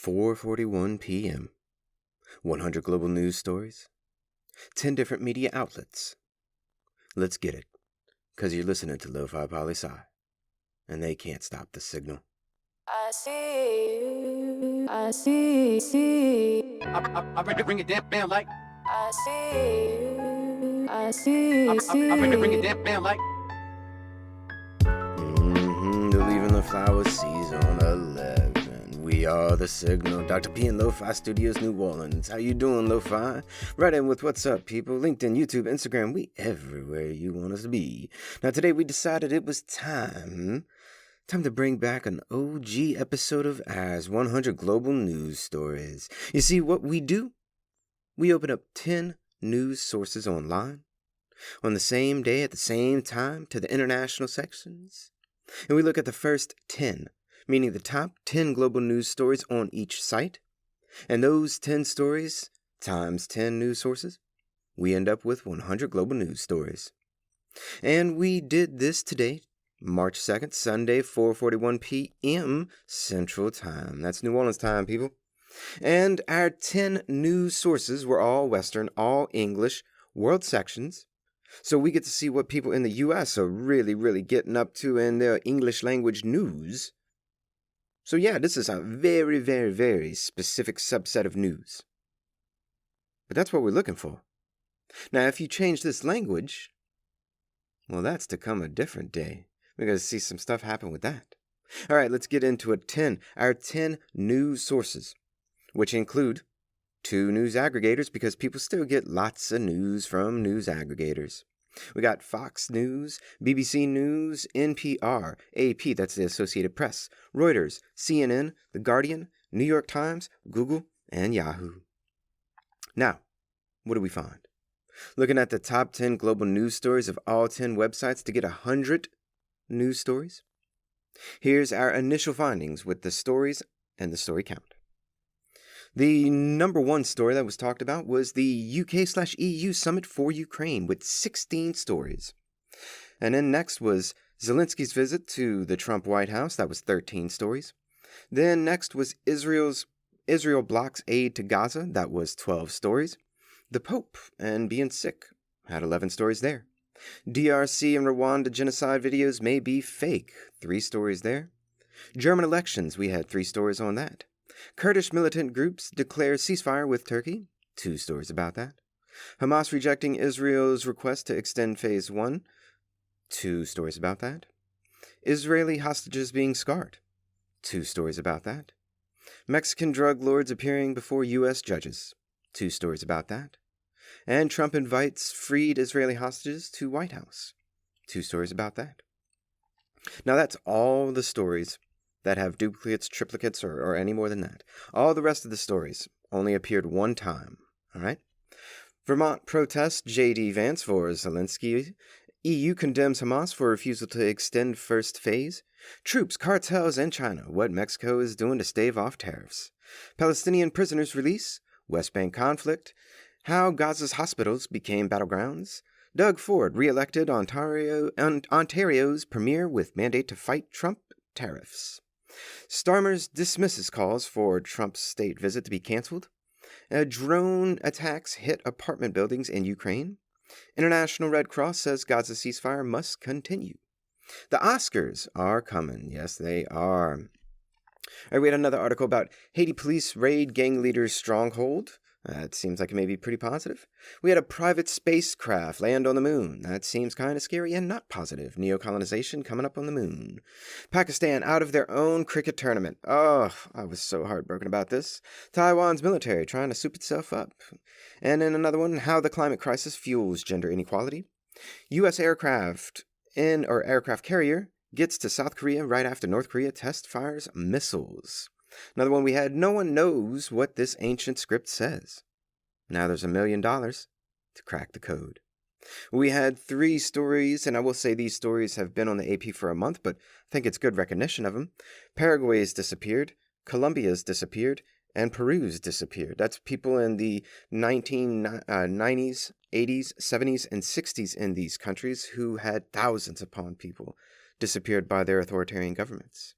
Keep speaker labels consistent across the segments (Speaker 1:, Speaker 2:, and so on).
Speaker 1: 4:41 p.m. 100 global news stories, 10 different media outlets. Let's get it, because you're listening to Lofi Poli Sci, and they can't stop the signal.
Speaker 2: I see, I see.
Speaker 3: I bring it down like.
Speaker 2: I see, I see.
Speaker 3: I bring it down like.
Speaker 1: They're leaving the flower season 11. We are the signal. Dr. P in Lo-Fi Studios, New Orleans. How you doing, Lo-Fi? Right in with what's up, people. LinkedIn, YouTube, Instagram. We everywhere you want us to be. Now, today we decided it was time to bring back an OG episode of ours, 100 global news stories. You see, what we do? We open up 10 news sources online on the same day at the same time to the international sections. And we look at the first 10, meaning the top 10 global news stories on each site. And those 10 stories times 10 news sources, we end up with 100 global news stories. And we did this today, March 2nd, Sunday, 4:41 p.m. Central Time. That's New Orleans time, people. And our 10 news sources were all Western, all English, world sections. So we get to see what people in the U.S. are really getting up to in their English language news. So yeah, this is a very specific subset of news. But that's what we're looking for. Now, if you change this language, well, that's to come a different day. We're going to see some stuff happen with that. All right, let's get into it. Our 10 news sources, which include 2 news aggregators, because people still get lots of news from news aggregators. We got Fox News, BBC News, NPR, AP, that's the Associated Press, Reuters, CNN, The Guardian, New York Times, Google, and Yahoo. Now, what do we find? Looking at the top 10 global news stories of all 10 websites to get 100 news stories. Here's our initial findings with the stories and the story count. The number one story that was talked about was the UK/EU summit for Ukraine with 16 stories. And then next was Zelensky's visit to the Trump White House. That was 13 stories. Then next was Israel blocks aid to Gaza. That was 12 stories. The Pope and being sick had 11 stories there. DRC and Rwanda genocide videos may be fake. 3 stories there. German elections, we had 3 stories on that. Kurdish militant groups declare ceasefire with Turkey. 2 stories about that. Hamas rejecting Israel's request to extend Phase 1. 2 stories about that. Israeli hostages being scarred. 2 stories about that. Mexican drug lords appearing before U.S. judges. 2 stories about that. And Trump invites freed Israeli hostages to White House. 2 stories about that. Now that's all the stories that have duplicates, triplicates, or any more than that. All the rest of the stories only appeared one time. All right? Vermont protests J.D. Vance for Zelensky. EU condemns Hamas for refusal to extend first phase. Troops, cartels, and China. What Mexico is doing to stave off tariffs. Palestinian prisoners release. West Bank conflict. How Gaza's hospitals became battlegrounds. Doug Ford reelected Ontario's premier with mandate to fight Trump tariffs. Starmer's dismisses calls for Trump's state visit to be canceled. Drone attacks hit apartment buildings in Ukraine. International Red Cross says Gaza ceasefire must continue. The Oscars are coming. Yes, they are. I read another article about Haiti police raid gang leader's stronghold. That seems like it may be pretty positive. We had a private spacecraft land on the moon. That seems kind of scary and not positive. Neocolonization coming up on the moon. Pakistan out of their own cricket tournament. Oh, I was so heartbroken about this. Taiwan's military trying to soup itself up. And then another one, how the climate crisis fuels gender inequality. U.S. aircraft carrier gets to South Korea right after North Korea test fires missiles. Another one we had, no one knows what this ancient script says. Now there's $1 million to crack the code. We had 3 stories, and I will say these stories have been on the AP for a month, but I think it's good recognition of them. Paraguay's disappeared, Colombia's disappeared, and Peru's disappeared. That's people in the 1990s, 80s, 70s, and 60s in these countries who had thousands upon people disappeared by their authoritarian governments.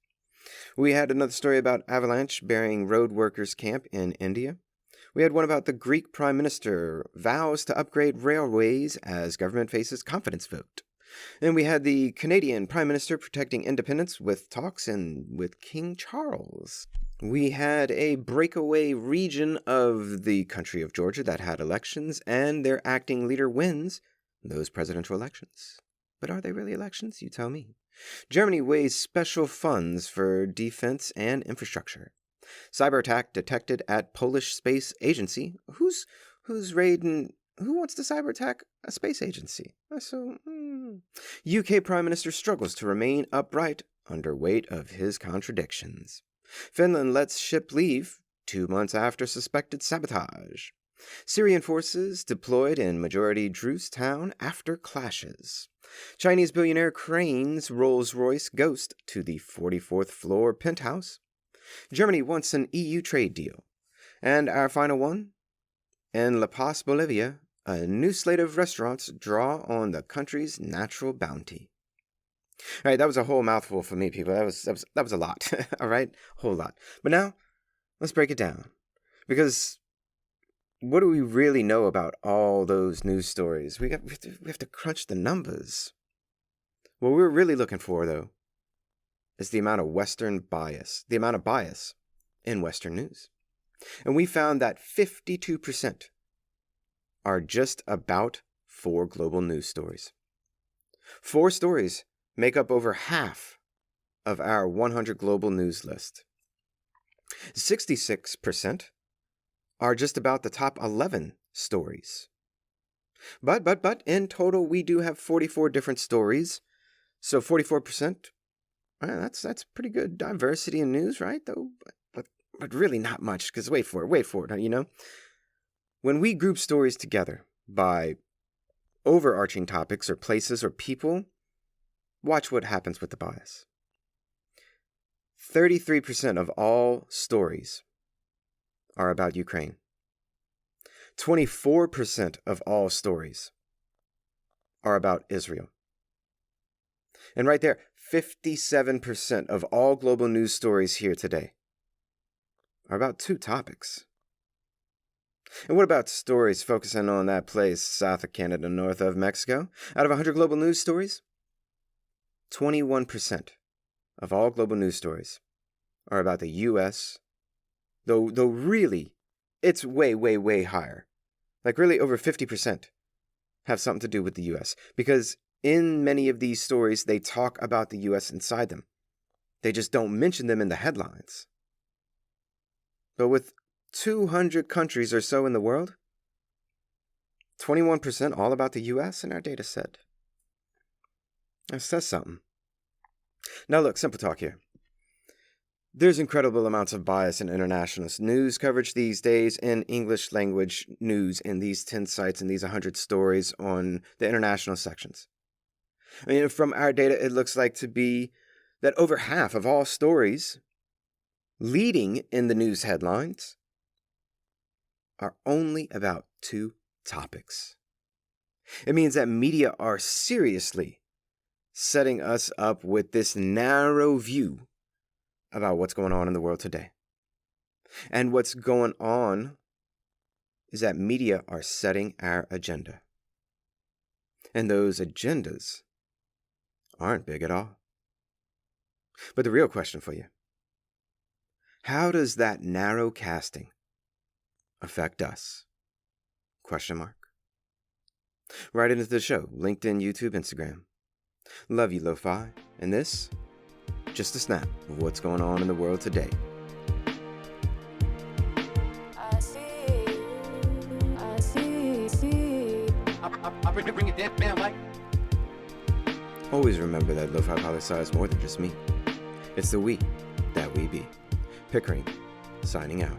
Speaker 1: We had another story about avalanche burying road workers' camp in India. We had one about the Greek Prime Minister vows to upgrade railways as government faces confidence vote. And we had the Canadian Prime Minister protecting independence with talks with King Charles. We had a breakaway region of the country of Georgia that had elections, and their acting leader wins those presidential elections. But are they really elections? You tell me. Germany weighs special funds for defense and infrastructure. Cyber attack detected at Polish space agency. Who's raiding? Who wants to cyber attack a space agency? UK Prime Minister struggles to remain upright under weight of his contradictions. Finland lets ship leave 2 months after suspected sabotage. Syrian forces deployed in majority Druze town after clashes. Chinese billionaire cranes Rolls-Royce ghost to the 44th floor penthouse. Germany wants an EU trade deal. And our final one? In La Paz, Bolivia, a new slate of restaurants draw on the country's natural bounty. All right, that was a whole mouthful for me, people. That was a lot. All right, a whole lot. But now, let's break it down. Because what do we really know about all those news stories? We have to crunch the numbers. What we're really looking for, though, is the amount of Western bias, the amount of bias in Western news. And we found that 52% are just about 4 global news stories. 4 stories make up over half of our 100 global news list. 66% are just about the top 11 stories. But in total, we do have 44 different stories. So 44%, that's pretty good diversity in news, right? Though, but really not much, because wait for it, you know? When we group stories together by overarching topics or places or people, watch what happens with the bias. 33% of all stories are about Ukraine. 24% of all stories are about Israel. And right there, 57% of all global news stories here today are about 2 topics. And what about stories focusing on that place south of Canada, north of Mexico? Out of 100 global news stories, 21% of all global news stories are about the U.S., though really, it's way, way, way higher. Like really over 50% have something to do with the U.S. Because in many of these stories, they talk about the U.S. inside them. They just don't mention them in the headlines. But with 200 countries or so in the world, 21% all about the U.S. in our data set. That says something. Now look, simple talk here. There's incredible amounts of bias in international news coverage these days in English language news in these 10 sites and these 100 stories on the international sections. I mean, from our data, it looks like to be that over half of all stories leading in the news headlines are only about 2 topics. It means that media are seriously setting us up with this narrow view about what's going on in the world today. And what's going on is that media are setting our agenda. And those agendas aren't big at all. But the real question for you, how does that narrow casting affect us? Question mark. Right into the show, LinkedIn, YouTube, Instagram. Love you, Lo-Fi. And this, just a snap of what's going on in the world today.
Speaker 2: I see.
Speaker 3: I bring it down like.
Speaker 1: Always remember that Lofi Poli Sci is more than just me. It's the we that we be. Pickering, signing out.